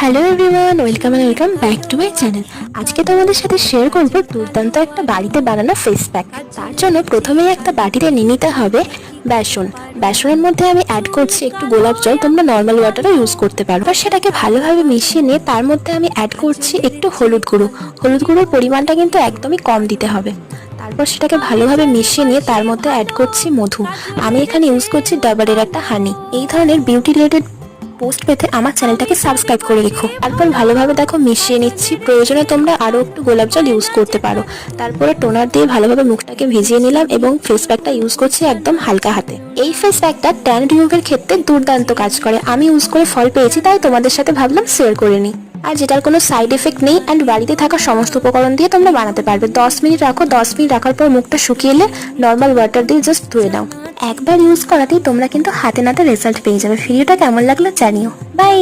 Hello everyone, welcome back to my channel. আজকে তোমাদের সাথে শেয়ার করব দুর্দান্ত একটা বাড়িতে বানানো ফেস প্যাক। তার জন্য প্রথমেই একটা বাটিতে নিয়ে নিতে হবে বেসনের মধ্যে আমি অ্যাড করছি একটু গোলাপ জল, তোমরা নর্মাল ওয়াটারও ইউজ করতে পারো। আর সেটাকে ভালোভাবে মিশিয়ে নিয়ে তার মধ্যে আমি অ্যাড করছি একটু হলুদ গুঁড়োর পরিমাণটা কিন্তু একদমই কম দিতে হবে। তারপর সেটাকে ভালোভাবে মিশিয়ে নিয়ে তার মধ্যে অ্যাড করছি মধু। আমি এখানে ইউজ করছি ডাবরের একটা হানি। এই ধরনের বিউটি রিলেটেড পোস্ট পেতে আমার চ্যানেলটাকে সাবস্ক্রাইব করে রেখো। তারপর ভালোভাবে দেখো মিশিয়ে নিচ্ছি। প্রয়োজনে তোমরা আরও একটু গোলাপ জল ইউজ করতে পারো। তারপরে টোনার দিয়ে ভালোভাবে মুখটাকে ভিজিয়ে নিলাম এবং ফেস প্যাকটা ইউজ করছি একদম হালকা হাতে। এই ফেস প্যাকটা ট্যান রিমুভের ক্ষেত্রে দুর্দান্ত কাজ করে। আমি ইউজ করে ফল পেয়েছি, তাই তোমাদের সাথে ভাবলাম শেয়ার করে নিই। আর যেটার কোনো সাইড এফেক্ট নেই অ্যান্ড বাড়িতে থাকা সমস্ত উপকরণ দিয়ে তোমরা বানাতে পারবে। 10 মিনিট রাখো, 10 মিনিট রাখার পর মুখটা শুকিয়ে এলে নর্মাল ওয়াটার দিয়ে জাস্ট ধুয়ে নাও। একবার ইউজ করাতেই তোমরা কিন্তু হাতে নাতে রেজাল্ট পেয়ে যাবে। ভিডিওটা কেমন লাগলো জানিও। বাই।